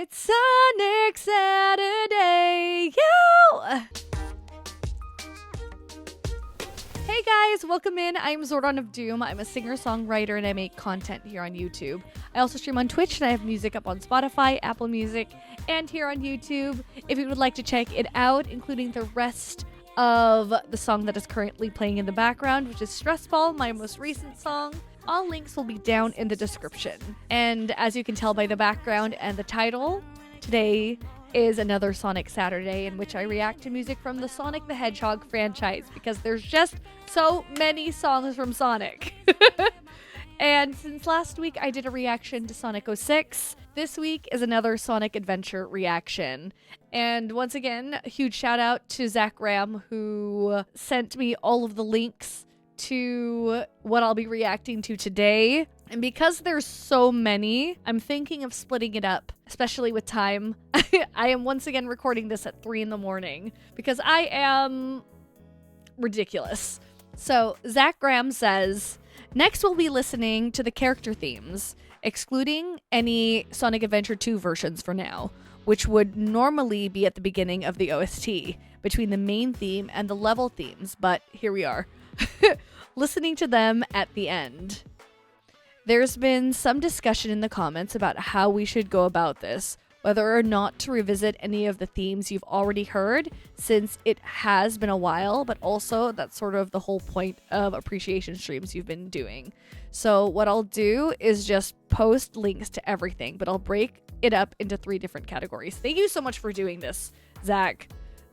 It's Sonic Saturday, yo! Hey guys, welcome in. I'm ZorDon of Doom. I'm a singer-songwriter and I make content here on YouTube. I also stream on Twitch and I have music up on Spotify, Apple Music, and here on YouTube. If you would like to check it out, including the rest of the song that is currently playing in the background, which is Stress Ball, my most recent song, all links will be down in the description. And as you can tell by the background and the title, today is another Sonic Saturday in which I react to music from the Sonic the Hedgehog franchise because there's just so many songs from Sonic. And since last week I did a reaction to Sonic 06, this week is another Sonic Adventure reaction. And once again, a huge shout out to Zach Ram who sent me all of the links to what I'll be reacting to today. And because there's so many, I'm thinking of splitting it up, especially with time. I am once again recording this at 3 in the morning because I am ridiculous. So Zach Graham says, next we'll be listening to the character themes, excluding any Sonic Adventure 2 versions for now, which would normally be at the beginning of the OST, between the main theme and the level themes, but here we are. Listening to them at the end. There's been some discussion in the comments about how we should go about this, whether or not to revisit any of the themes you've already heard, since it has been a while, but also that's sort of the whole point of appreciation streams you've been doing. So what I'll do is just post links to everything, but I'll break it up into 3 different categories. Thank you so much for doing this, Zach,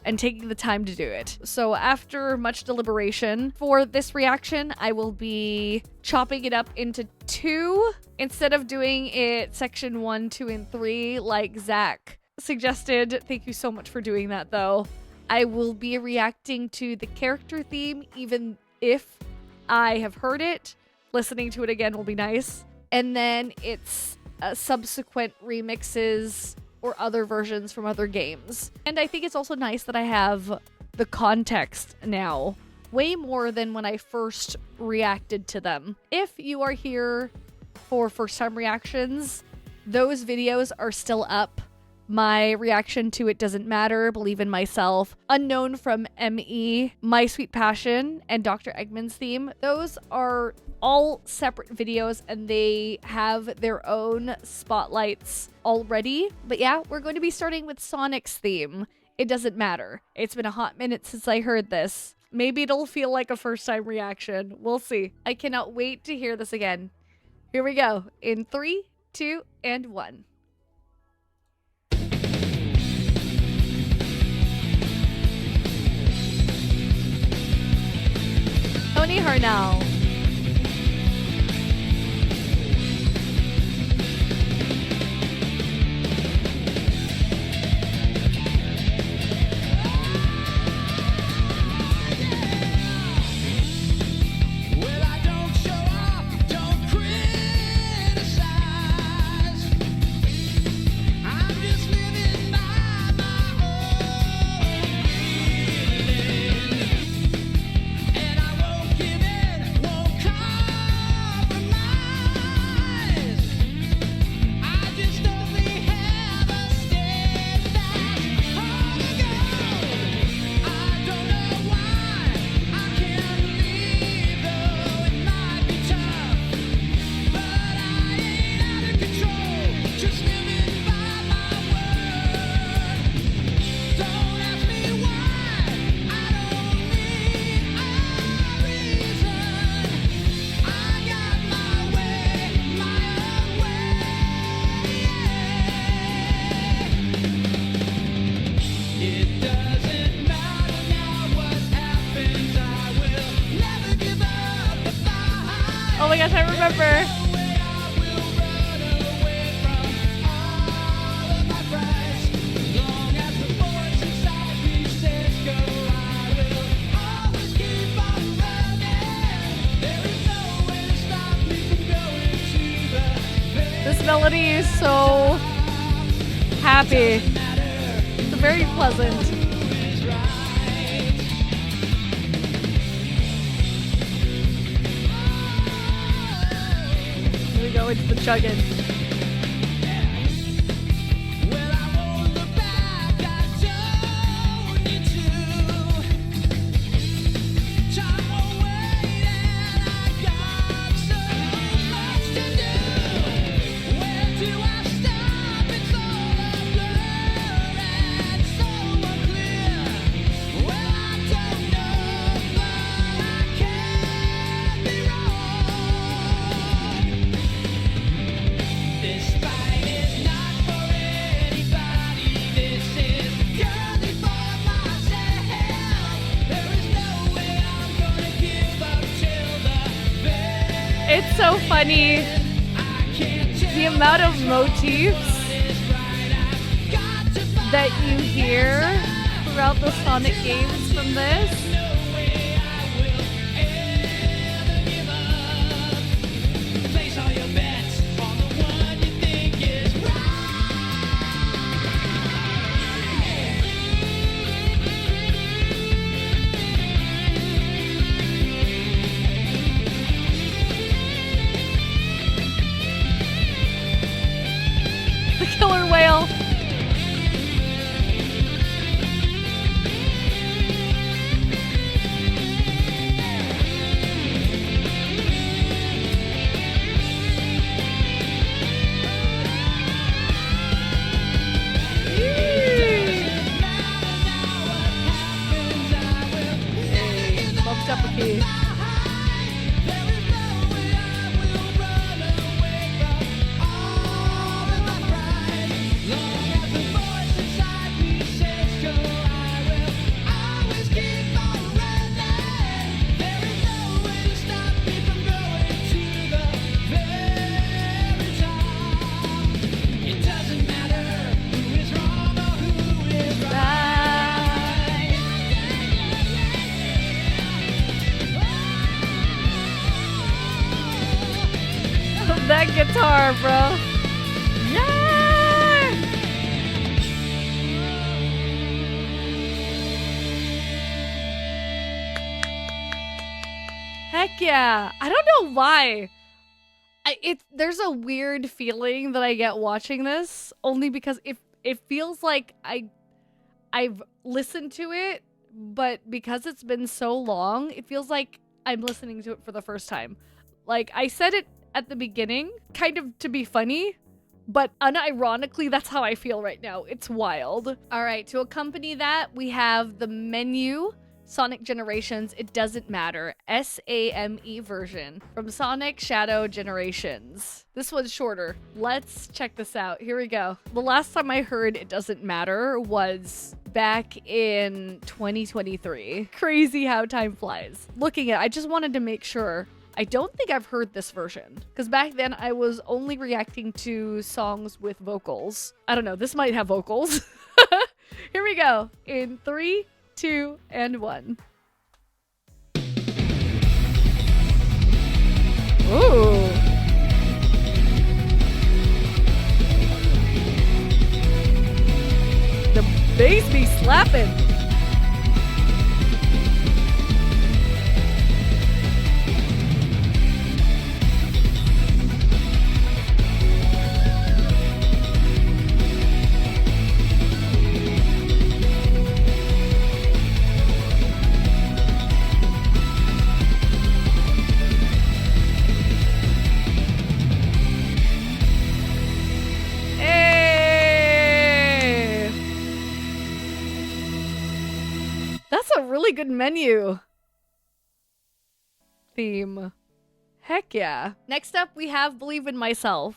and taking the time to do it. So after much deliberation for this reaction, I will be chopping it up into 2 instead of doing it section 1, 2, and 3 like Zach suggested. Thank you so much for doing that though. I will be reacting to the character theme even if I have heard it. Listening to it again will be nice. And then it's subsequent remixes or other versions from other games. And I think it's also nice that I have the context now, way more than when I first reacted to them. If you are here for first time reactions, those videos are still up. My reaction to It Doesn't Matter, Believe in Myself, Unknown from ME, My Sweet Passion, and Dr. Eggman's theme, those are all separate videos and they have their own spotlights already. But yeah, we're going to be starting with Sonic's theme, It Doesn't Matter. It's been a hot minute since I heard this. Maybe it'll feel like a first time reaction. We'll see. I cannot wait to hear this again. Here we go. In 3, 2, and 1. Tony Harnell. Oh my gosh, I remember. This melody is so happy. It's very pleasant. Here we go into the chugging. funny. The amount of motifs that you hear throughout the Sonic games from this. The killer whale. Bumped up a key. That guitar, bro. Yeah! Heck yeah. I don't know why. There's a weird feeling that I get watching this, only because it feels like I've listened to it, but because it's been so long, it feels like I'm listening to it for the first time. Like, I said it at the beginning, kind of to be funny, but unironically, that's how I feel right now. It's wild. All right, to accompany that, we have the menu, Sonic Generations, It Doesn't Matter, SAME version from Sonic Shadow Generations. This one's shorter. Let's check this out. Here we go. The last time I heard It Doesn't Matter was back in 2023. Crazy how time flies. Looking at it, I just wanted to make sure. I don't think I've heard this version, because back then I was only reacting to songs with vocals. I don't know, this might have vocals. Here we go. In 3, 2, and 1. Ooh. The bass be slapping. That's a really good menu theme. Heck yeah. Next up, we have Believe in Myself.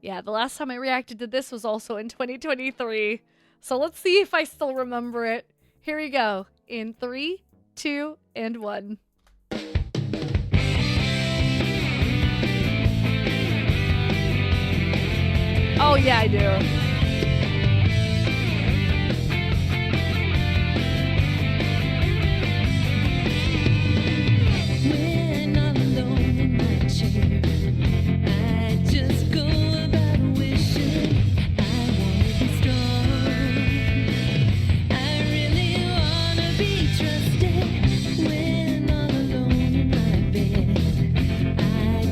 Yeah, the last time I reacted to this was also in 2023. So let's see if I still remember it. Here we go. In 3, 2, and 1. Oh yeah, I do.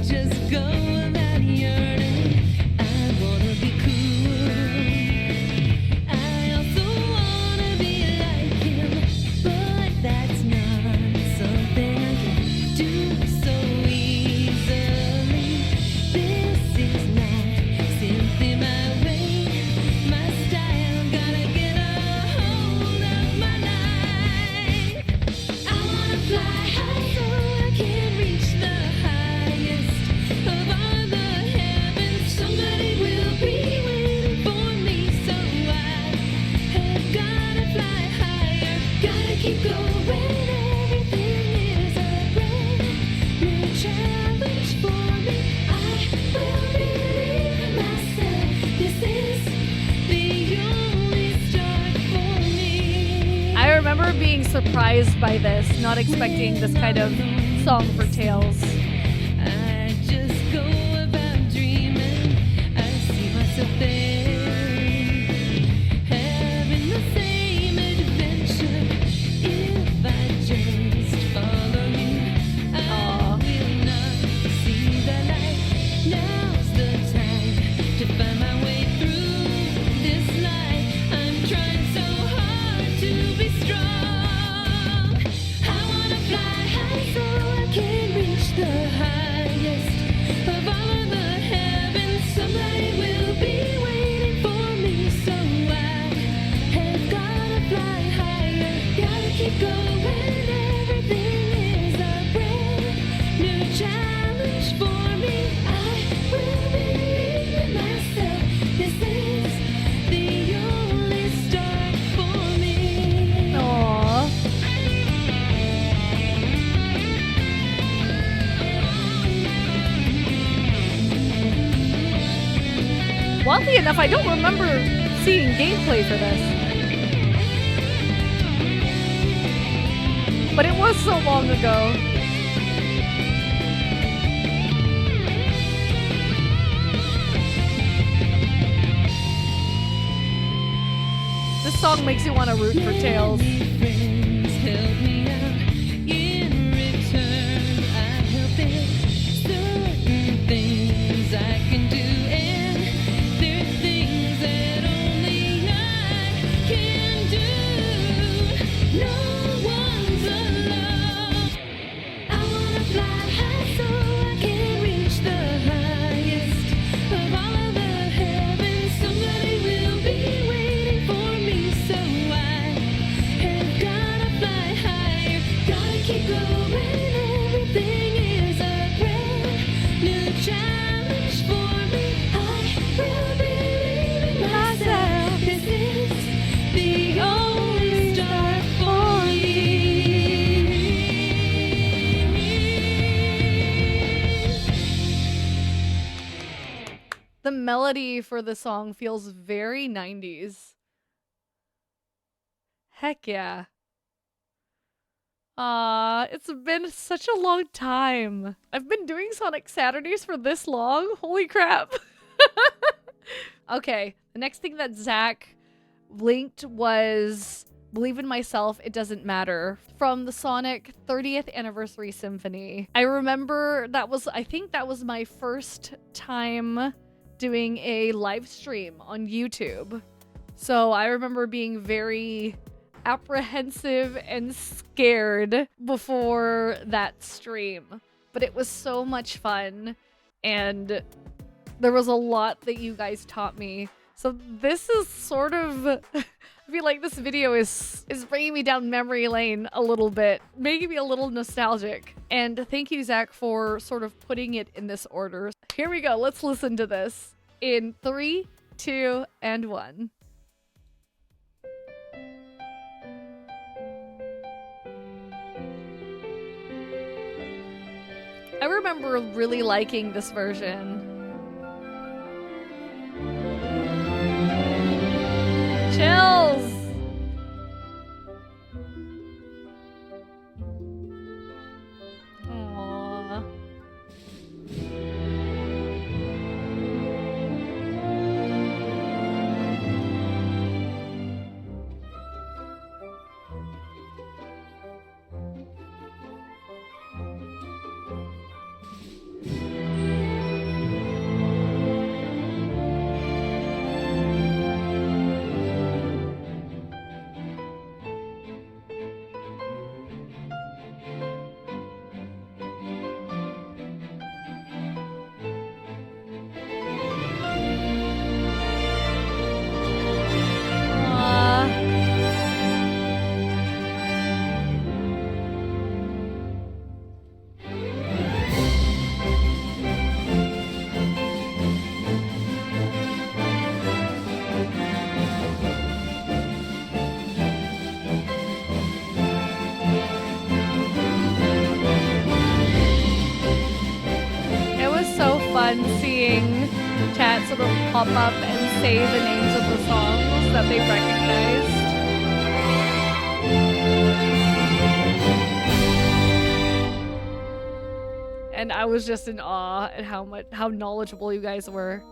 Just go about yearning. I wanna be cool. remember being surprised by this, not expecting this kind of song for Tales. I just go about dreaming. I see myself there, having the same adventure. If I just follow you, I will not see the light. Now's the time to find my way through this life. I'm trying so hard to be strong. I wanna fly high so I can reach the highest of all of the heavens. Somebody will be waiting for me, so I have gotta fly higher. Gotta keep going. Everything is a brand new challenge for me. I will believe in myself. This is the only start for me. Aww. Oddly enough, I don't remember seeing gameplay for this. But it was so long ago. This song makes you want to root for Tails. Friends help me out. In return, I help it. Certain things I can do, and there are things that only I can do. No one's alone. I wanna fly high so I can reach the highest of all of the heavens. Somebody will be waiting for me, so I have gotta fly higher. Gotta keep going. Everything is a brand new challenge for me. I will believe in myself. This is the only start for me. The melody for the song feels very 90s. Heck yeah. It's been such a long time. I've been doing Sonic Saturdays for this long? Holy crap. Okay, the next thing that Zach linked was Believe in Myself, It Doesn't Matter from the Sonic 30th Anniversary Symphony. I remember I think that was my first time doing a live stream on YouTube. So I remember being very apprehensive and scared before that stream. But it was so much fun, and there was a lot that you guys taught me. So this is sort of... I feel like this video is bringing me down memory lane a little bit, making me a little nostalgic. And thank you, Zach, for sort of putting it in this order. Here we go. Let's listen to this in 3, 2, and 1. I remember really liking this version. Chills! Aww. fun seeing chat sort of pop up and say the names of the songs that they recognized. and I was just in awe at how knowledgeable you guys were.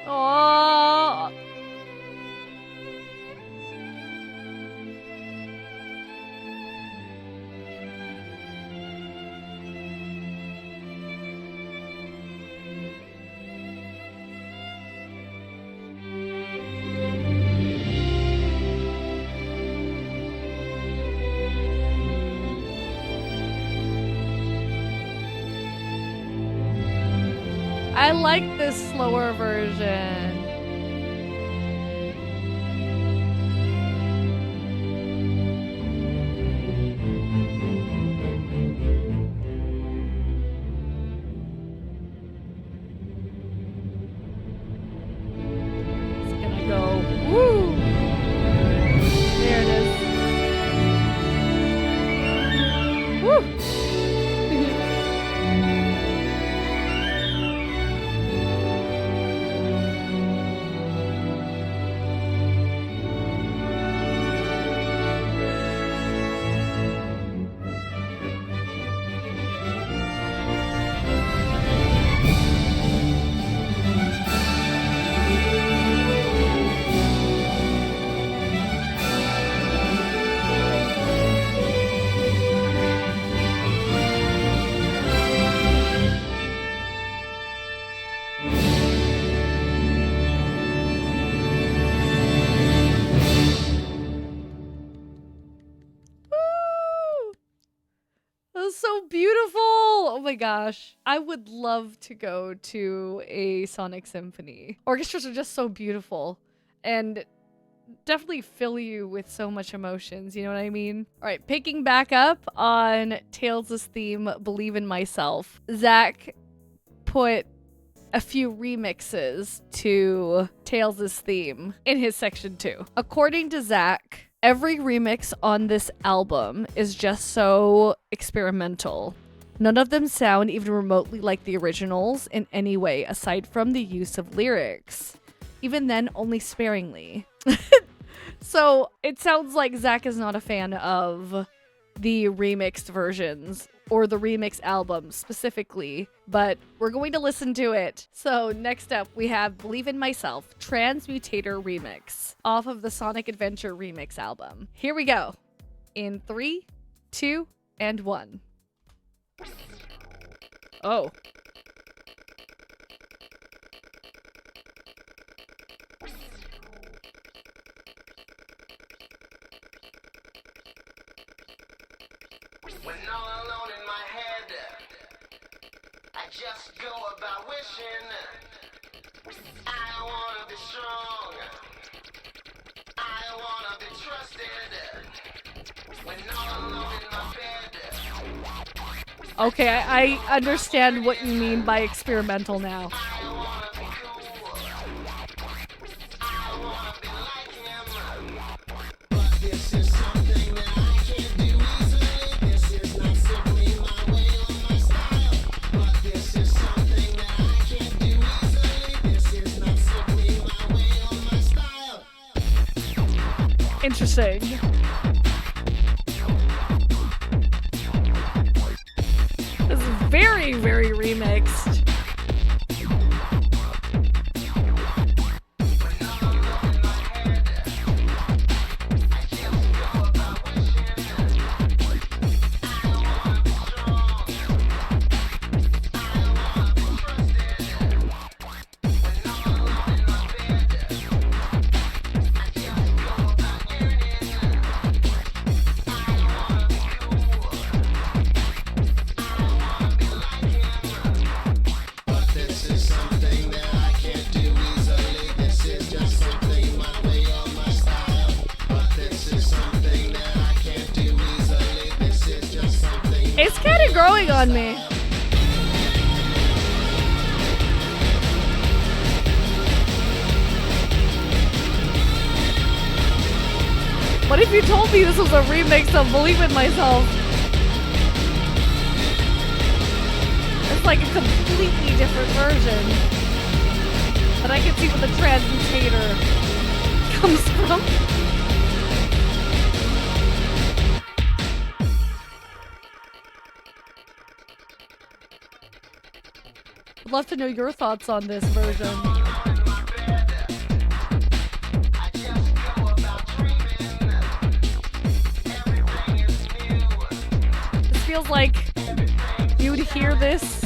Oh, I like this slower version. It's gonna go. Woo! There it is. Woo! Woo! That was so beautiful. Oh my gosh. I would love to go to a Sonic Symphony. Orchestras are just so beautiful and definitely fill you with so much emotions, you know what I mean? All right, picking back up on Tails' theme, Believe in Myself. Zach put a few remixes to Tails' theme in his section 2. According to Zach, every remix on this album is just so experimental. None of them sound even remotely like the originals in any way, aside from the use of lyrics. Even then, only sparingly. So it sounds like Zach is not a fan of the remixed versions or the remix album specifically, but we're going to listen to it. So next up, we have Believe in Myself, Transmutator Remix, off of the Sonic Adventure Remix album. Here we go. In 3, 2, and 1. Oh. When all alone in my head, I just go about wishing I wanna be strong, I wanna be trusted. When all alone in my bed, Okay, I understand what you mean by experimental now. I wanna be cool, I wanna be like him. But this is something that I can't do easily. This is not simply my way or my style. But this is something that I can't do easily. This is not simply my way or my style. Interesting. This is very, very remixed. It's kind of growing on me. What if you told me this was a remix of Believe in Myself? It's like a completely different version. But I can see where the transmutator comes from. I'd love to know your thoughts on this version. This feels like you would hear this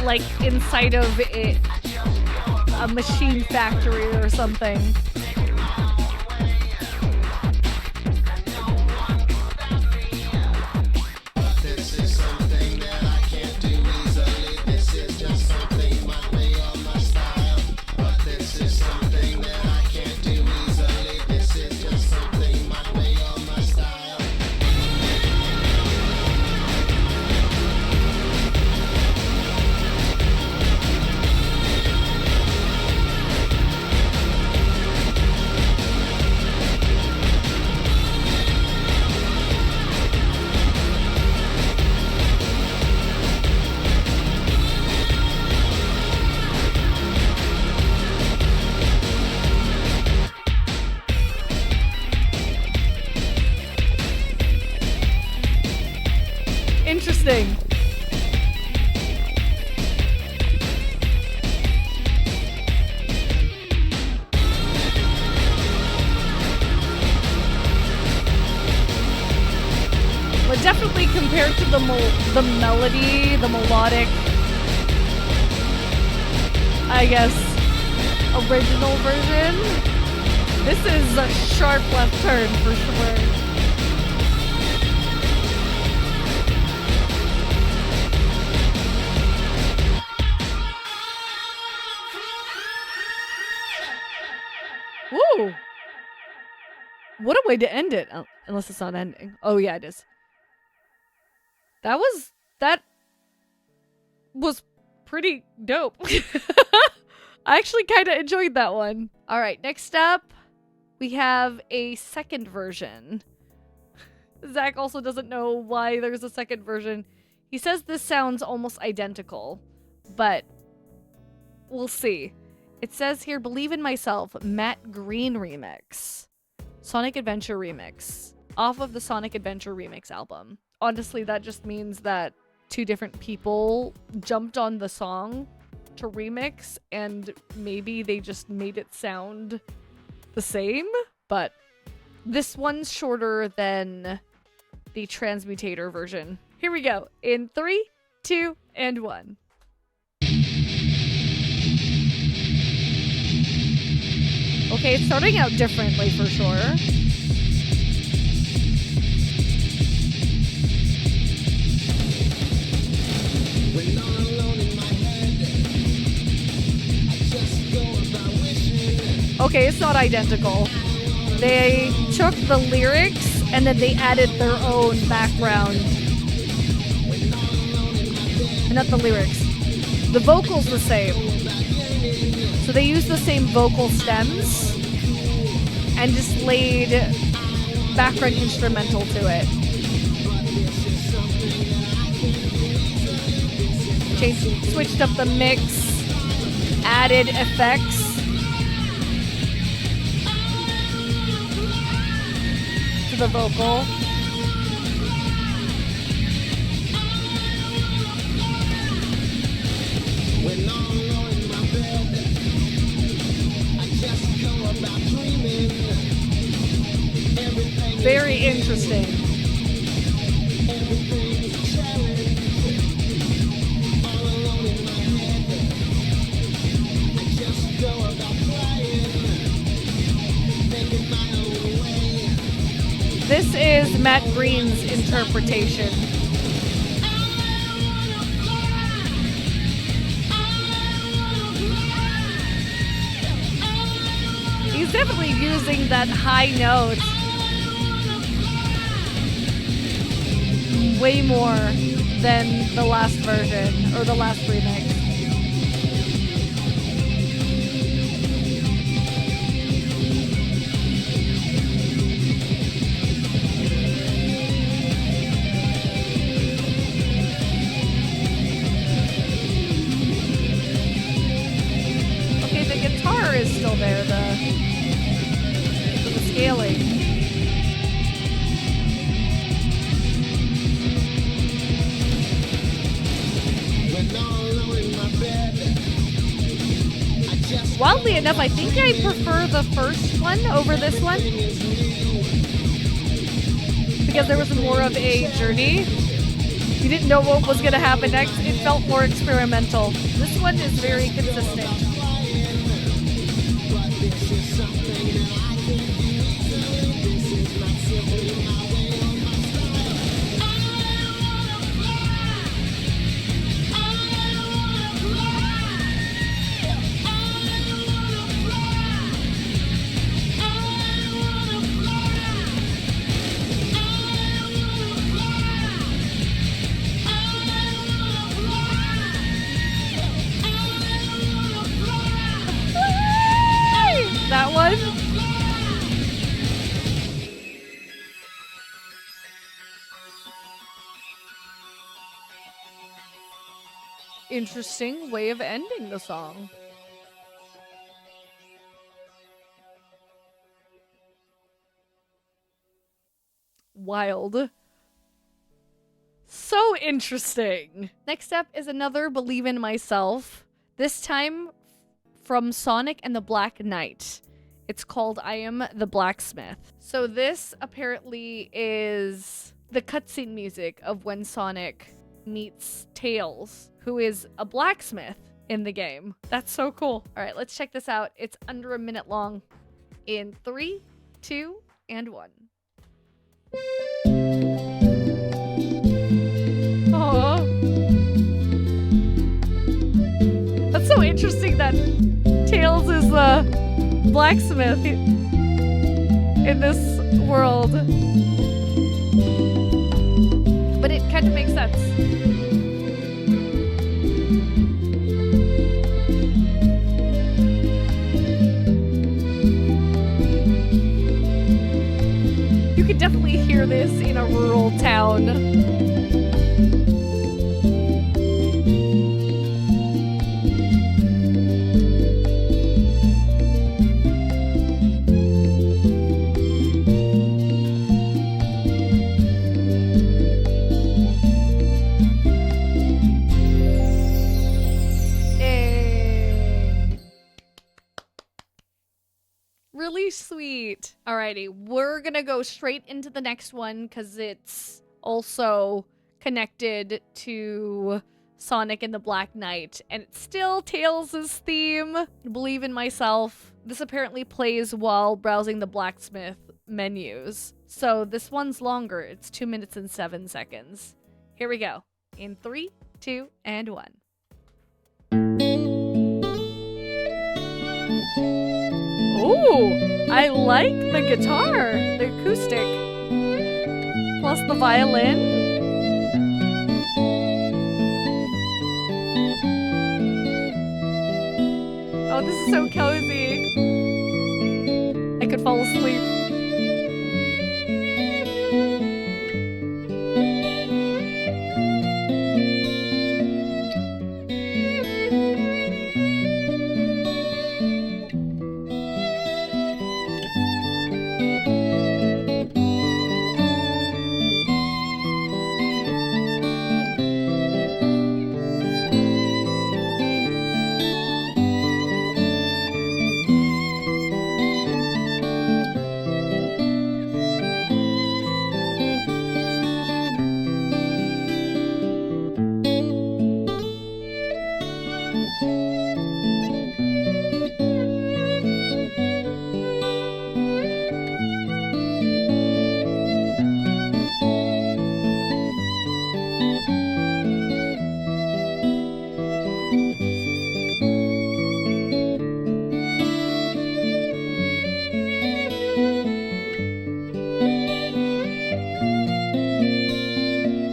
like inside of it, a machine factory or something. This is something that I can't do easily. This is just something my way or my style. But this is something that I can't do easily. This is just something my way or my style. Interesting. But definitely compared to the melody, the melodic, I guess, original version, this is a sharp left turn for sure. Woo! What a way to end it. Oh, unless it's not ending. Oh yeah, it is. That was pretty dope. I actually kind of enjoyed that one. All right, next up, we have a second version. Zach also doesn't know why there's a second version. He says this sounds almost identical, but we'll see. It says here, Believe in Myself, Matt Green remix. Sonic Adventure remix. Off of the Sonic Adventure remix album. Honestly, that just means that two different people jumped on the song to remix, and maybe they just made it sound the same. But this one's shorter than the Transmutator version. Here we go. In 3, 2, and 1. Okay, it's starting out differently for sure. When all alone in my head, I just go about wishing. Okay, it's not identical. They took the lyrics and then they added their own background. Not the lyrics. The vocals the same. So they used the same vocal stems and just laid background instrumental to it. Switched up the mix, added effects. To the vocal. When all alone in my bed, I just go about dreaming. Everything Very interesting. everything's a challenge. All alone in my head, I just go about flying, making my own way. This is Matt Green's interpretation. He's definitely using that high note way more than the last version or the last remix. is still there, the scaling. When all alone in my bed, I just Wildly enough, I think I prefer the first one over this one because there was more of a journey. You didn't know what was going to happen next. It felt more experimental. This one is very consistent. but this is something that I can't do easily. This is not simply my way or my style. I wanna fly. I wanna fly. I wanna fly. I wanna fly. That one. Interesting way of ending the song. Wild. So interesting. Next up is another Believe in Myself. This time from Sonic and the Black Knight. It's called I Am the Blacksmith. So this apparently is the cutscene music of when Sonic meets Tails, who is a blacksmith in the game. That's so cool. All right, let's check this out. It's under a minute long. In 3, 2, and 1. Aww. That's so interesting that Tails is the blacksmith in this world. But it kind of makes sense. You could definitely hear this in a rural town. Really sweet. Alrighty, we're gonna go straight into the next one because it's also connected to Sonic and the Black Knight, and it's still Tails' theme, Believe in Myself. This apparently plays while browsing the blacksmith menus. So this one's longer. It's 2 minutes and 7 seconds. Here we go. In 3, 2, and 1. Ooh, I like the guitar, the acoustic, plus the violin. Oh, this is so cozy. I could fall asleep.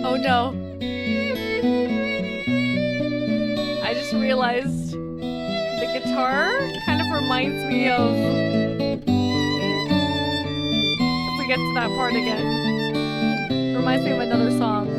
Oh no. I just realized the guitar kind of reminds me of... If we get to that part again. It reminds me of another song.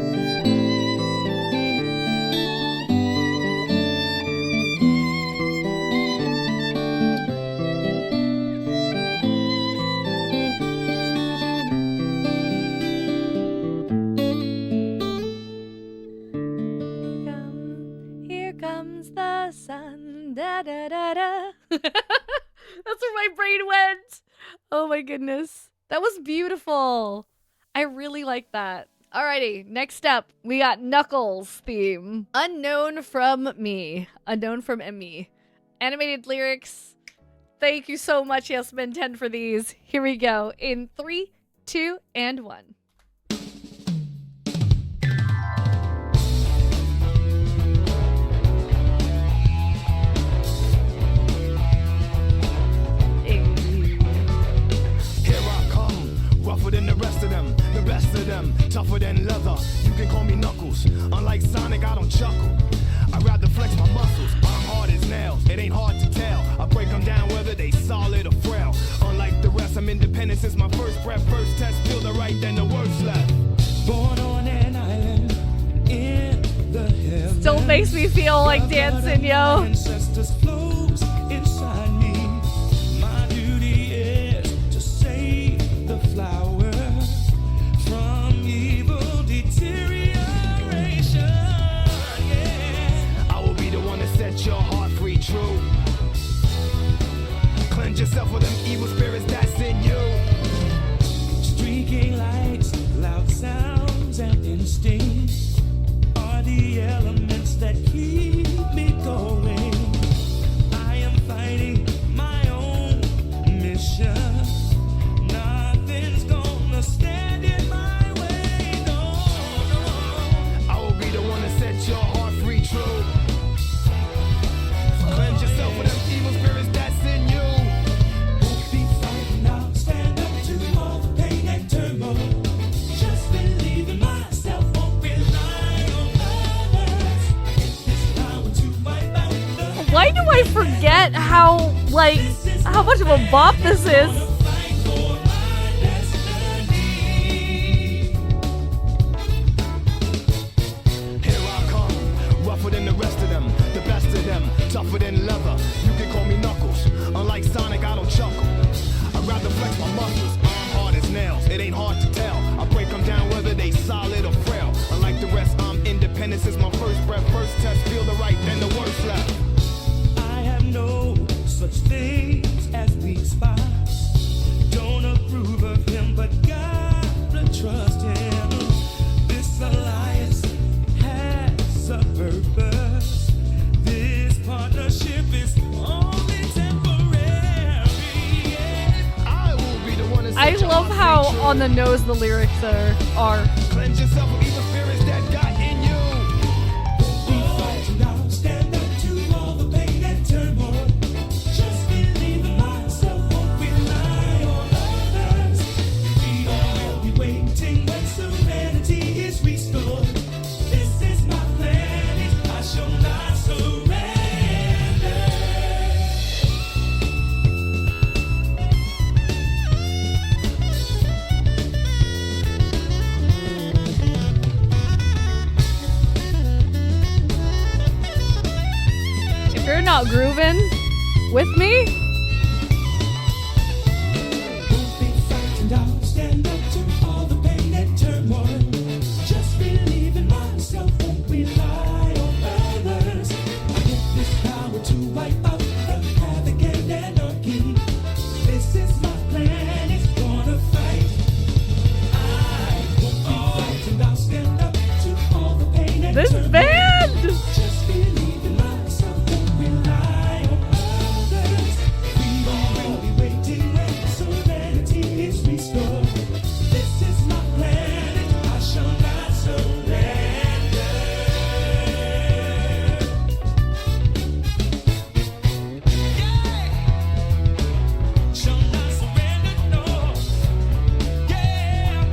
da da da. That's where my brain went. Oh my goodness. That was beautiful. I really like that. Alrighty, next up, we got Knuckles' theme. Unknown from me. Unknown from me. Animated lyrics. Thank you so much, Yasmin 10 for these. Here we go. In 3, 2, and 1. Rougher than the rest of them, the best of them, tougher than leather. You can call me Knuckles. Unlike Sonic, I don't chuckle. I rather flex my muscles. I'm hard as nails. It ain't hard to tell. I break them down whether they solid or frail. Unlike the rest, I'm independent since my first breath. First test, feel the right, then the worst left. Born on an island in the heavens. Still makes me feel like dancing, yo. Ancestors flows inside me. My duty is to save the flower from evil deterioration. Yeah, I will be the one to set your heart free, true. Cleanse yourself with them evil spirits that's in you. Streaking lights, loud sounds, and instincts are the elements that keep me going. I am fighting my own mission. Nothing's gonna stand in my way, no, no. I will be the one to set your heart free, true. Cleanse yourself with them evil spirits that's in you. Won't be fighting, I'll stand up to all the pain and turmoil. Just believe in myself, won't rely on others. It's power to wipe out the Why do I forget how much of a bop this is? fight for my destiny. Here I come, rougher than the rest of them, the best of them, tougher than leather. You can call me Knuckles. Unlike Sonic, I don't chuckle. I'd rather flex my muscles. I'm hard as nails. It ain't hard to tell. I break them down whether they solid or frail. Unlike the rest, I'm independent since my first breath. First test, feel the right, then the worst left. I have no such things as weak spots. Don't approve of him, but gotta trust him. This alliance has a purpose. This partnership is only temporary. Yeah. I will be the one to set I your love heart how free, on the nose the lyrics are. cleanse yourself of evil spirits that got in you. Be fighting, I'll stand up to all the pain and turmoil. Just believe in myself, won't rely on others. We all will be waiting when serenity is restored. This is my planet, I shall not surrender. If you're not grooving with me, Won't be frightened, I'll stand up to all the pain and turmoil. Just believe in myself, won't rely on others. I get this power to wipe out the havoc and anarchy. This is my plan, it's gonna fight. I won't be frightened, I'll stand up to all the pain and this turmoil. band! Just believe in myself, won't rely on others. We all will be waiting when serenity is restored. This is my planet, I shall not surrender. Yeah, shall not surrender, no. Yeah,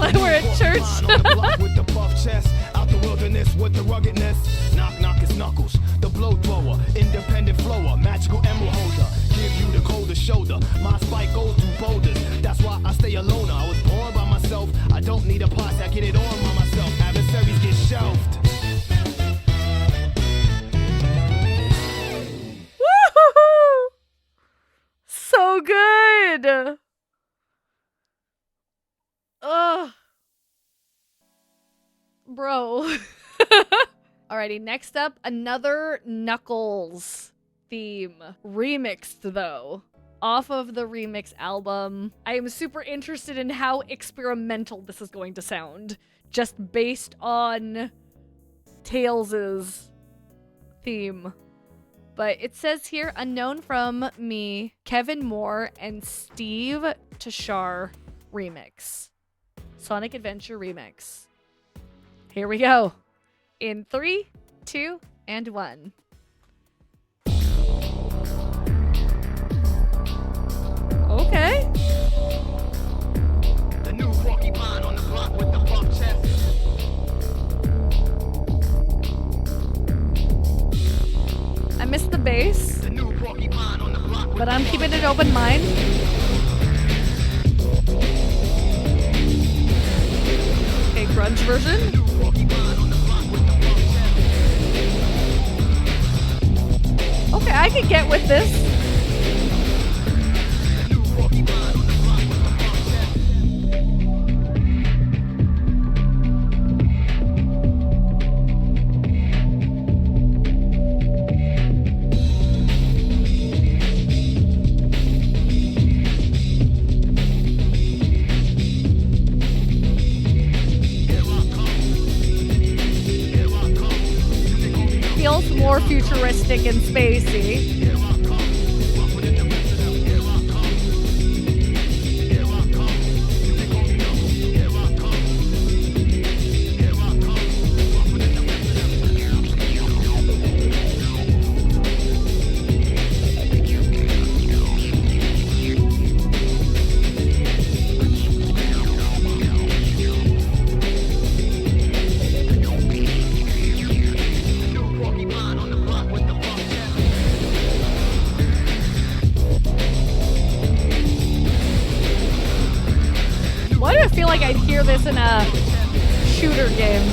Like we're at church. on the block with the buff chest, out the wilderness with the ruggedness. Knock knock is Knuckles, the blow thrower, independent flower, magical emerald holder. Give you the coldest shoulder. My spike goes through boulders. That's why I stay alone. I was born by myself. I don't need a posse. I get it on by myself. Adversaries get shelved. Woo! So good. Ugh. Bro. Alrighty, next up, another Knuckles theme. Remixed, though. Off of the remix album. I am super interested in how experimental this is going to sound. Just based on Tails' theme. But it says here, unknown from me, Kevin Moore and Steve Tashar remix. Sonic Adventure remix. Here we go. In 3, 2, and 1. Okay. The new porcupine on the block with the buck chest. I missed the bass, The new porcupine on the block with but I'm keeping an open mind. Okay, grunge version. Okay, I could get with this. Feels more futuristic and spacey. Why do I feel like I'd hear this in a shooter game?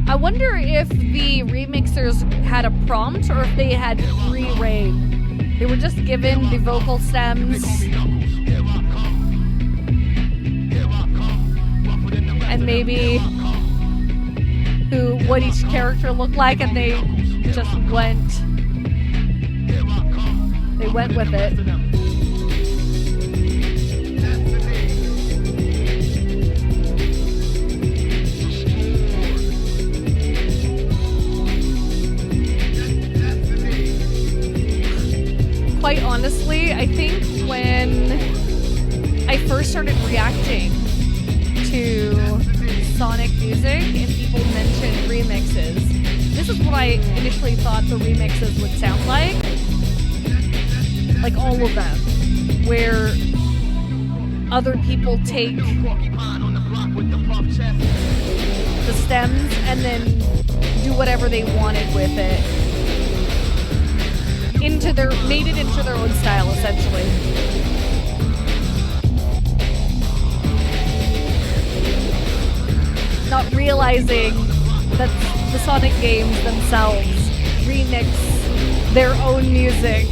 I wonder if the remixers had a prompt or if they had free reign. They were just given the vocal stems and maybe what each character looked like, and they just went with it. Quite honestly, I think when I first started reacting to Sonic music and people mentioned remixes, this is what I initially thought the remixes would sound like. Like all of them, where other people take the stems and then do whatever they wanted with it. Made it into their own style, essentially. Not realizing that the Sonic games themselves remix their own music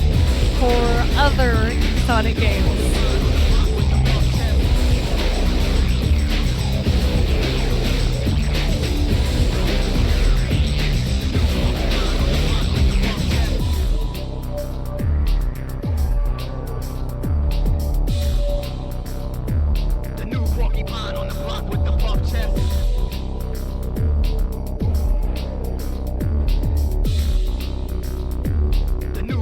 for other Sonic games. The new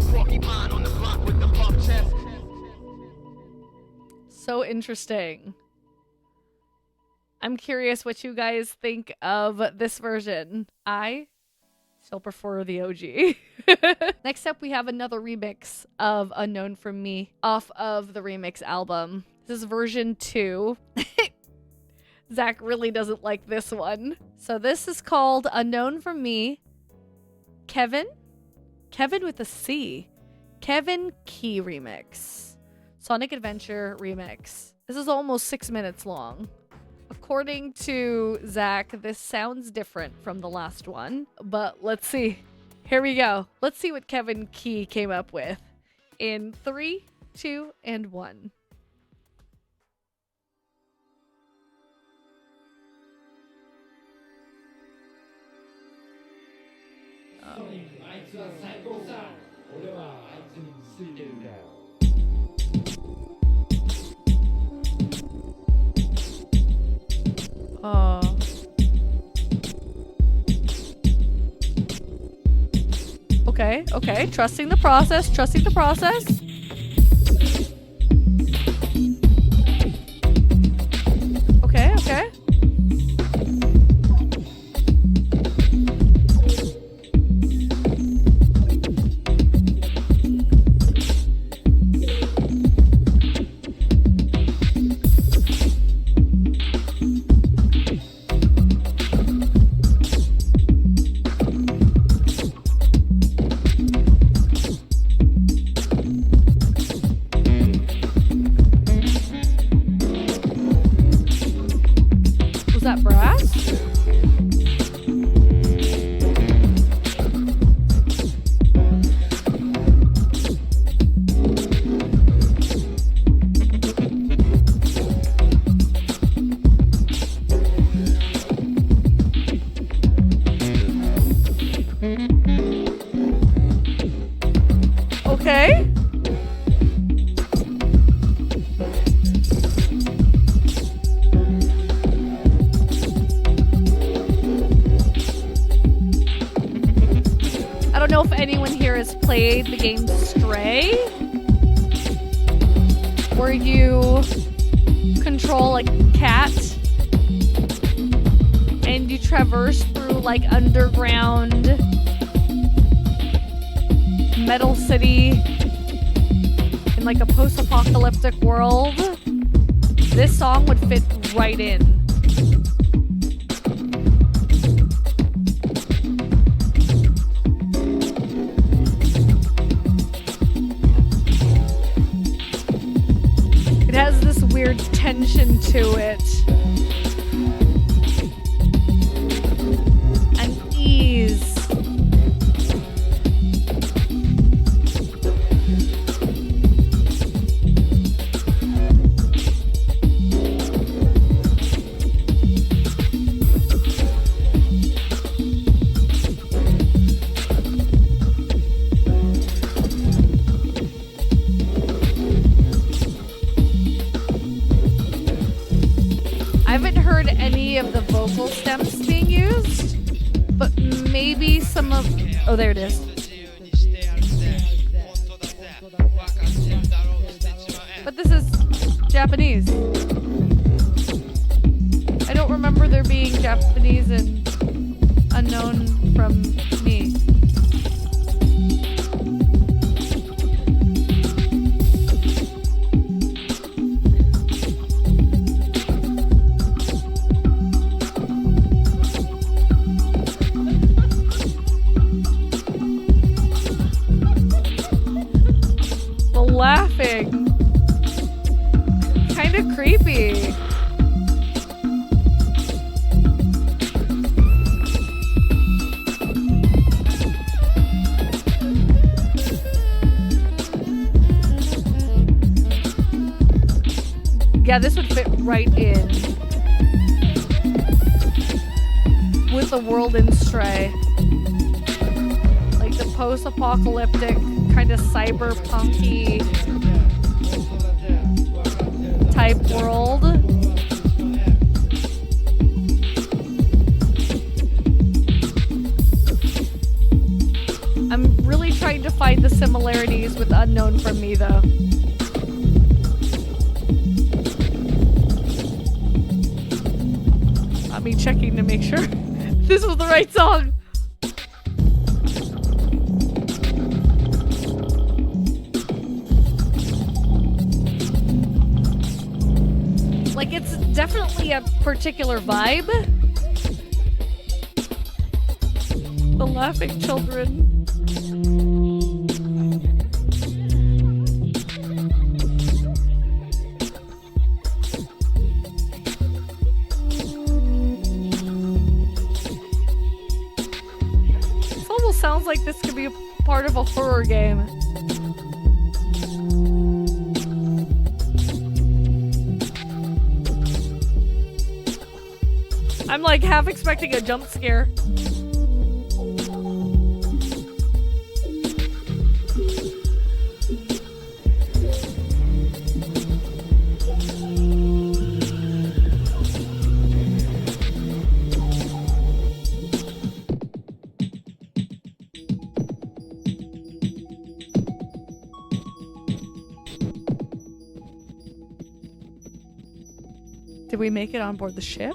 interesting. I'm curious what you guys think of this version. I still prefer the OG. Next up, we have another remix of Unknown From Me off of the remix album. This is version 2. Zach really doesn't like this one. So this is called Unknown From Me. Kevin with a C. Kevin Key remix. Sonic Adventure remix. This is almost 6 minutes long. According to Zach, this sounds different from the last one, but let's see. Here we go. Let's see what Kevin Key came up with in 3, 2, and 1. Okay. Trusting the process. Okay. Was that brass? Okay. I don't know if anyone here has played the game Stray, where you control a cat and you traverse through like underground metal city in like a post-apocalyptic world. This song would fit right in. It has this weird tension to it. And ease. I haven't heard any of the vocal stems being used, but maybe some of... Oh, there it is. But this is Japanese. I don't remember there being Japanese in Unknown From Me. Laughing. Kind of creepy. Yeah, this would fit right in with the world in Stray. Like the post-apocalyptic kind of cyberpunky type world. I'm really trying to find the similarities with Unknown From Me though. me checking to make sure this was the right song. Like, it's definitely a particular vibe. The laughing children. This almost sounds like this could be a part of a horror game. I'm like half expecting a jump scare. Did we make it on board the ship?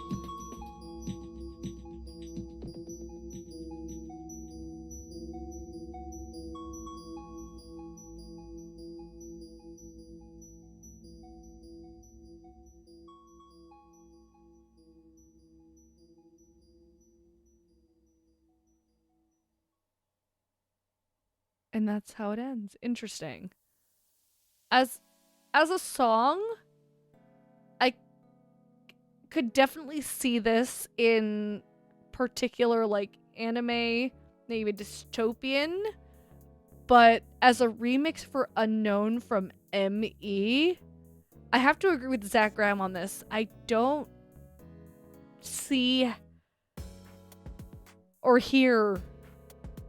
And that's how it ends. Interesting. As a song, I could definitely see this in particular like anime, maybe dystopian, but as a remix for Unknown from ME, I have to agree with Zach Graham on this. I don't see or hear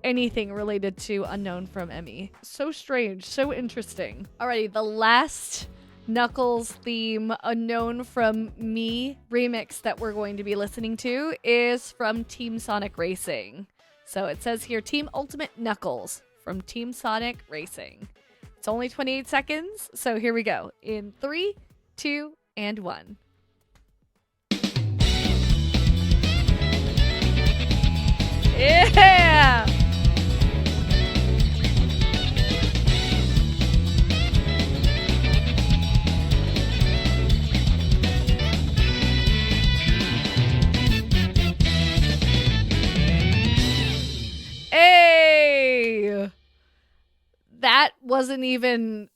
anything related to Unknown from ME. So strange, so interesting. Alrighty, the last Knuckles theme Unknown from Me remix that we're going to be listening to is from Team Sonic Racing. So it says here, Team Ultimate Knuckles from Team Sonic Racing. It's only 28 seconds, so here we go. In 3, 2, and 1. Yeah! Hey! That wasn't even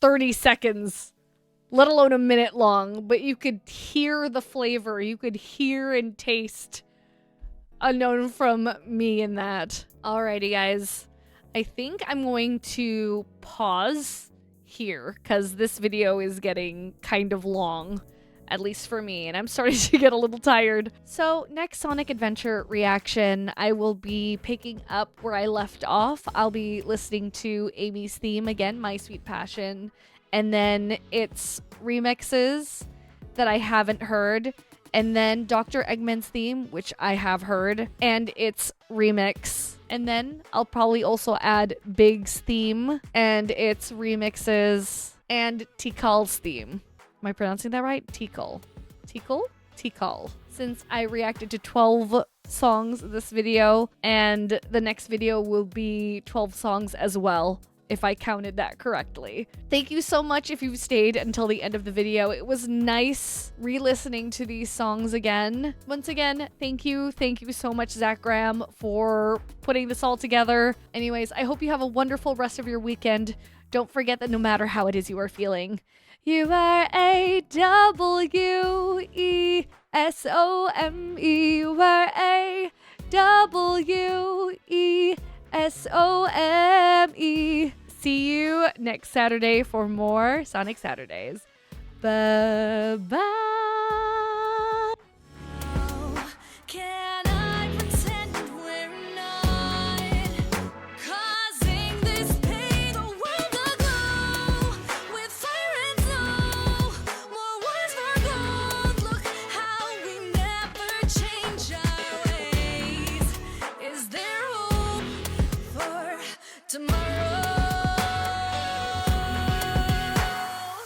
30 seconds, let alone a minute long, but you could hear the flavor. You could hear and taste Unknown from Me in that. Alrighty, guys. I think I'm going to pause here because this video is getting kind of long, at least for me, and I'm starting to get a little tired. So next Sonic Adventure reaction, I will be picking up where I left off. I'll be listening to Amy's theme again, My Sweet Passion, and then it's remixes that I haven't heard, and then Dr. Eggman's theme, which I have heard, and its remix. And then I'll probably also add Big's theme and its remixes, and Tikal's theme. Am I pronouncing that right? Tikal. Tikal? Tikal. Since I reacted to 12 songs in this video, and the next video will be 12 songs as well, if I counted that correctly. Thank you so much if you've stayed until the end of the video. It was nice re-listening to these songs again. Once again, thank you so much, Zach Graham, for putting this all together. Anyways, I hope you have a wonderful rest of your weekend. Don't forget that no matter how it is you are feeling, you are A-W-E-S-O-M-E. You are A-W-E-S-O-M-E. See you next Saturday for more Sonic Saturdays. Bye-bye. Can I pretend that we're not causing this pain? The world aglow with fire and snow. More wars for gold. Look how we never change our ways. Is there hope for tomorrow?